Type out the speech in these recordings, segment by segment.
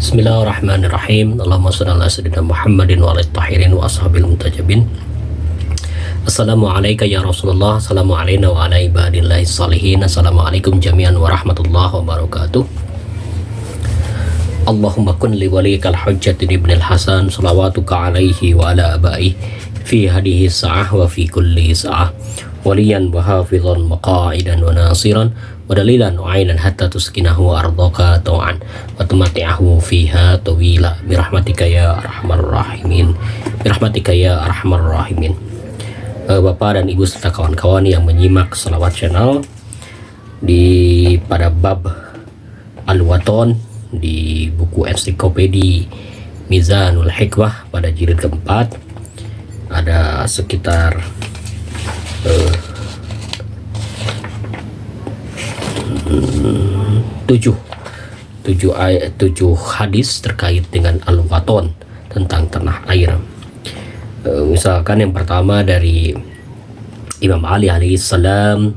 Bismillahirrahmanirrahim. Allahumma shalli ala sayyidina Muhammadin wa ala tahirin wa ashabil muntajabin. Assalamualaikum ya Rasulullah. Assalamualaikum wa ala ibadillahi salihin. Assalamualaikum jami'an wa rahmatullahi wa barakatuh. Allahumma kun li waliyikal hujjati ibn al-Hasan salawatuka alaihi wa ala abai fi hadihi sa'ah wa fi kulli sa'ah waliyan wa hafizan maqa'idan wa nasiran wa dalilan wa ainan hatta tuskinahu ardaka taw'an wa tumati'ahu fiha tawila birahmatika ya arhamar rahimin birahmatika ya arhamar rahimin. Bapak dan Ibu serta kawan-kawan yang menyimak Salawat Channel di pada bab Al-Waton di buku ensiklopedi Mizanul Hikmah pada jilid keempat, ada sekitar 7 hadis terkait dengan Al-Waton tentang tanah air. Misalkan yang pertama dari Imam Ali alaihi salam,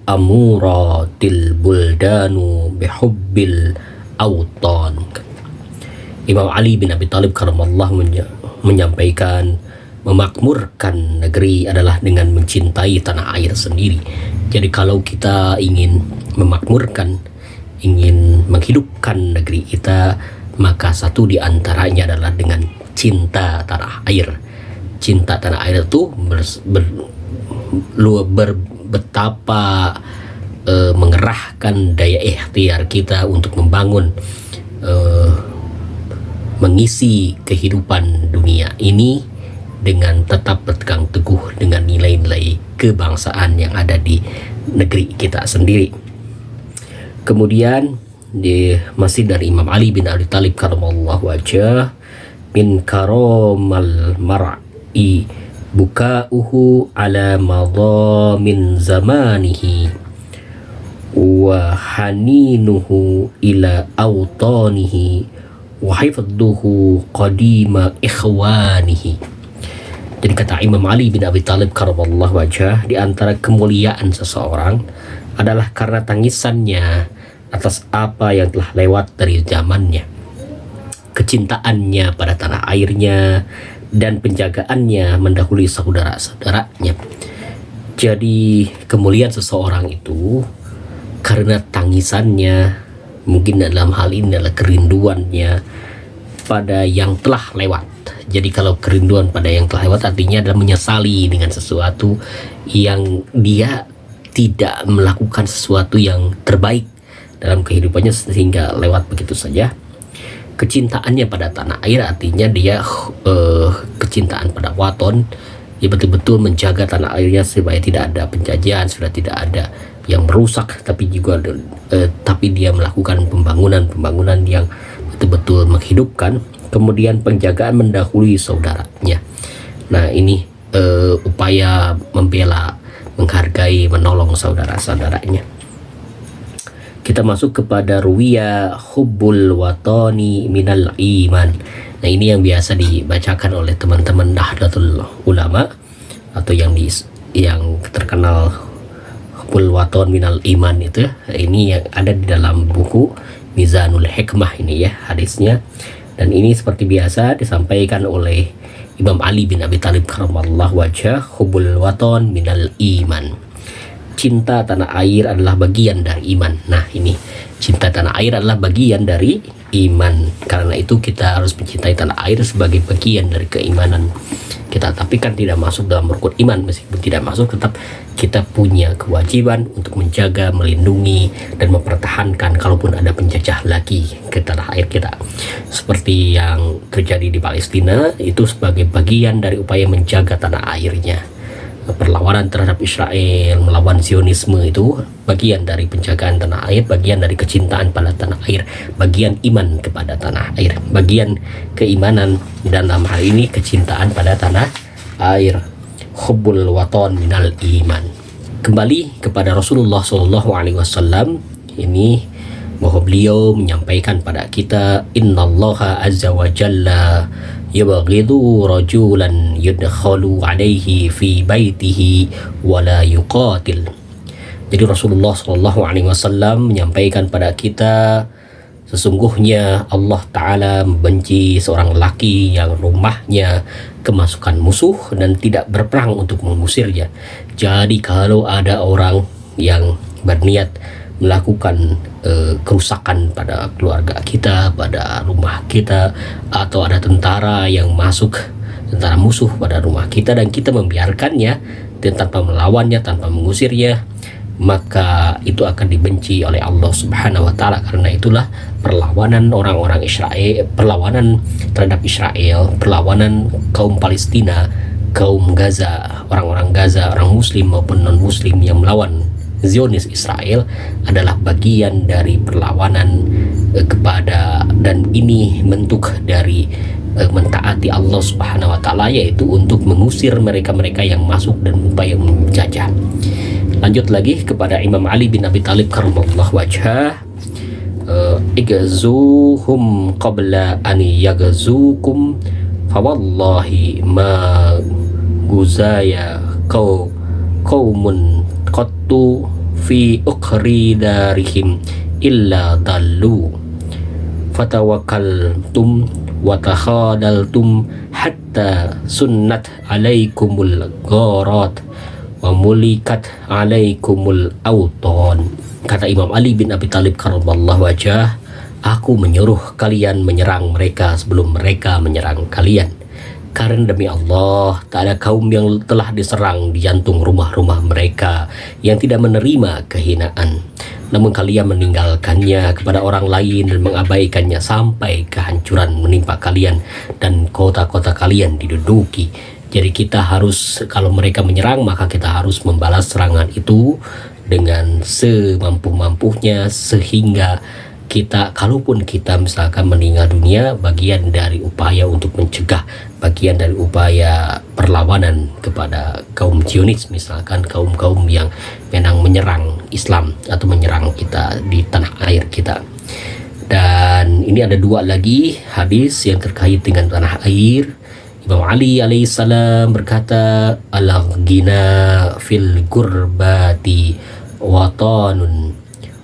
amuratil buldanu bihubbil awtan. Imam Ali bin Abi Thalib karamallahu menyampaikan, memakmurkan negeri adalah dengan mencintai tanah air sendiri. Jadi kalau kita ingin memakmurkan, ingin menghidupkan negeri kita, maka satu di antaranya adalah dengan cinta tanah air. Cinta tanah air itu betapa mengerahkan daya ikhtiar kita untuk membangun, mengisi kehidupan dunia ini dengan tetap berpegang teguh dengan nilai-nilai kebangsaan yang ada di negeri kita sendiri. Kemudian masih dari Imam Ali bin Abi Thalib karamallahu wajhah, min karomal mar'i buka'uhu ala madhamin zamanihi wa haninuhu ila awtanihi wa hifdhuhu qadima ikhwanihi. Jadi kata Imam Ali bin Abi Thalib karamallahu wajhah, di antara kemuliaan seseorang adalah karena tangisannya atas apa yang telah lewat dari zamannya, kecintaannya pada tanah airnya, dan penjagaannya mendahului saudara-saudaranya. Jadi kemuliaan seseorang itu karena tangisannya, mungkin dalam hal ini adalah kerinduannya pada yang telah lewat. Jadi kalau kerinduan pada yang telah lewat artinya adalah menyesali dengan sesuatu yang dia tidak melakukan sesuatu yang terbaik dalam kehidupannya sehingga lewat begitu saja. Kecintaannya pada tanah air artinya dia kecintaan pada waton, dia betul-betul menjaga tanah airnya supaya tidak ada penjajahan, supaya tidak ada yang merusak, tapi dia melakukan pembangunan yang betul-betul menghidupkan. Kemudian penjagaan mendahului saudaranya. Nah ini upaya membela, menghargai, menolong saudara-saudaranya. Kita masuk kepada ruwiya hubbul watani minal iman. Nah ini yang biasa dibacakan oleh teman-teman Nahdlatul Ulama atau yang terkenal hubbul waton minal iman itu. Ini yang ada di dalam buku Mizanul Hikmah ini ya hadisnya. Dan ini seperti biasa disampaikan oleh Imam Ali bin Abi Thalib karamallahu wajhah, hubbul waton minal iman. Cinta tanah air adalah bagian dari iman. Nah ini cinta tanah air adalah bagian dari iman. Karena itu kita harus mencintai tanah air sebagai bagian dari keimanan kita. Tapi kan tidak masuk dalam rukun iman. Meskipun tidak masuk, tetap kita punya kewajiban untuk menjaga, melindungi, dan mempertahankan kalaupun ada penjajah lagi ke tanah air kita. Seperti yang terjadi di Palestina, itu sebagai bagian dari upaya menjaga tanah airnya. Perlawanan terhadap Israel, melawan Zionisme itu bagian dari penjagaan tanah air, bagian dari kecintaan pada tanah air, bagian iman kepada tanah air, bagian keimanan dalam hal ini kecintaan pada tanah air. Hubbul waton minal iman. Kembali kepada Rasulullah SAW, ini bahwa beliau menyampaikan pada kita, innallaha azza wa jalla yabghidu rajulan yudkhalu alaihi fi baitihi wa la yuqatil. Jadi Rasulullah SAW menyampaikan pada kita, Sesungguhnya Allah Ta'ala membenci seorang lelaki yang rumahnya kemasukan musuh dan tidak berperang untuk mengusirnya. Jadi kalau ada orang yang berniat melakukan kerusakan pada keluarga kita, pada rumah kita, atau ada tentara yang masuk, tentara musuh pada rumah kita, dan kita membiarkannya dan tanpa melawannya, tanpa mengusirnya, maka itu akan dibenci oleh Allah Subhanahu wa Ta'ala. Karena itulah perlawanan orang-orang Israel, perlawanan terhadap Israel, perlawanan kaum Palestina, kaum Gaza, orang-orang Gaza, orang Muslim maupun non-Muslim yang melawan Zionis Israel adalah bagian dari perlawanan kepada, dan ini bentuk dari mentaati Allah Subhanahu wa Ta'ala, yaitu untuk mengusir mereka-mereka yang masuk dan upaya menjajah. Lanjut lagi kepada Imam Ali bin Abi Thalib karramallahu wajhah, igzuhum qabla an yagzukum fawallahi ma guzaya qaumun qattu fi ukhri darihim illa dallu fatawakkaltum wa takhadaltum hatta sunnat alaikumul gharat wa mulikat alaikumul auton. Kata Imam Ali bin Abi Thalib karramallahu wajhah, aku menyuruh kalian menyerang mereka sebelum mereka menyerang kalian. Karena demi Allah, tak ada kaum yang telah diserang di jantung rumah-rumah mereka yang tidak menerima kehinaan. Namun kalian meninggalkannya kepada orang lain dan mengabaikannya sampai kehancuran menimpa kalian dan kota-kota kalian diduduki. Jadi kita harus, kalau mereka menyerang, maka kita harus membalas serangan itu dengan semampu-mampunya, sehingga kita, kalaupun kita misalkan meninggal dunia, bagian dari upaya untuk mencegah, bagian dari upaya perlawanan kepada kaum Zionis, misalkan kaum-kaum yang memang menyerang Islam atau menyerang kita di tanah air kita. Dan ini ada dua lagi hadis yang terkait dengan tanah air. Imam Ali alaihissalam berkata, al-ghina fil gurbati watanun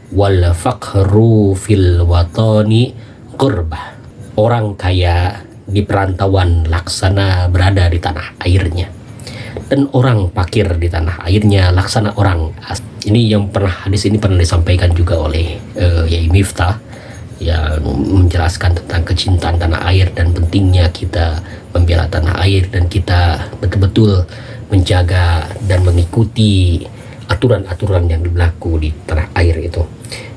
wal faqru fil watani qurbah. Orang kaya di perantauan laksana berada di tanah airnya, dan orang fakir di tanah airnya laksana orang asing. Ini yang pernah, hadis ini pernah disampaikan juga oleh Yai Miftah yang menjelaskan tentang kecintaan tanah air dan pentingnya kita membela tanah air, dan kita betul-betul menjaga dan mengikuti aturan-aturan yang berlaku di tanah air itu.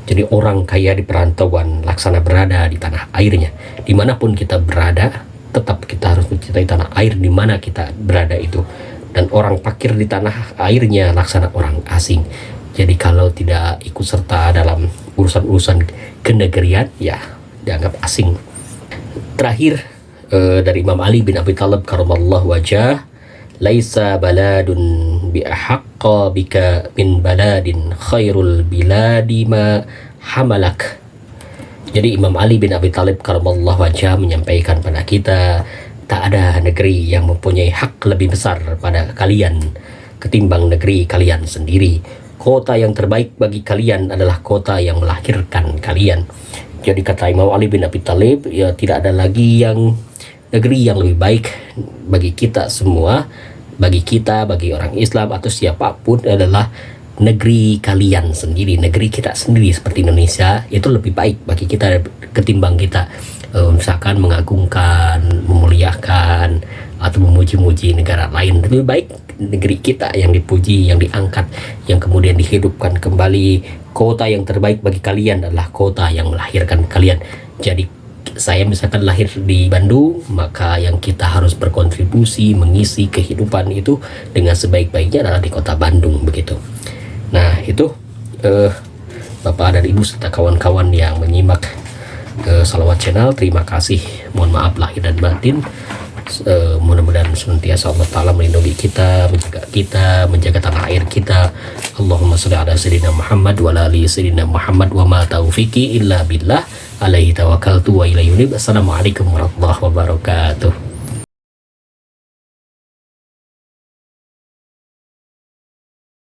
Jadi orang kaya di perantauan laksana berada di tanah airnya. Dimanapun kita berada, tetap kita harus mencintai tanah air di mana kita berada itu. Dan orang fakir di tanah airnya laksana orang asing. Jadi kalau tidak ikut serta dalam urusan-urusan kenegerian, ya dianggap asing. Terakhir dari Imam Ali bin Abi Thalib karramallahu wajhah, laisa baladun bi ahaqqa bika min baladin khairul biladi ma hamalak. Jadi Imam Ali bin Abi Thalib karramallahu wajhah menyampaikan pada kita, tak ada negeri yang mempunyai hak lebih besar pada kalian ketimbang negeri kalian sendiri. Kota yang terbaik bagi kalian adalah kota yang melahirkan kalian. Jadi kata Imam Ali bin Abi Thalib, ya tidak ada lagi yang negeri yang lebih baik bagi kita semua, bagi kita, bagi orang Islam atau siapapun, adalah negeri kalian sendiri, negeri kita sendiri seperti Indonesia. Itu lebih baik bagi kita ketimbang kita misalkan mengagungkan, memuliakan atau memuji-muji negara lain. Lebih baik negeri kita yang dipuji, yang diangkat, yang kemudian dihidupkan kembali. Kota yang terbaik bagi kalian adalah kota yang melahirkan kalian. Jadi saya misalkan lahir di Bandung, maka yang kita harus berkontribusi mengisi kehidupan itu dengan sebaik-baiknya adalah di kota Bandung, begitu. Nah itu Bapak dan Ibu serta kawan-kawan yang menyimak Salawat Channel, terima kasih. Mohon maaf lahir dan batin. Mudah-mudahan senantiasa Allah Ta'ala melindungi kita, menjaga tanah air kita. Allahumma sholli ala sayyidina Muhammad wa ala ali sayyidina Muhammad wa ma taufiqi illa billah alaihi tawakkaltu wa ilaihi unib. Assalamualaikum warahmatullahi wabarakatuh.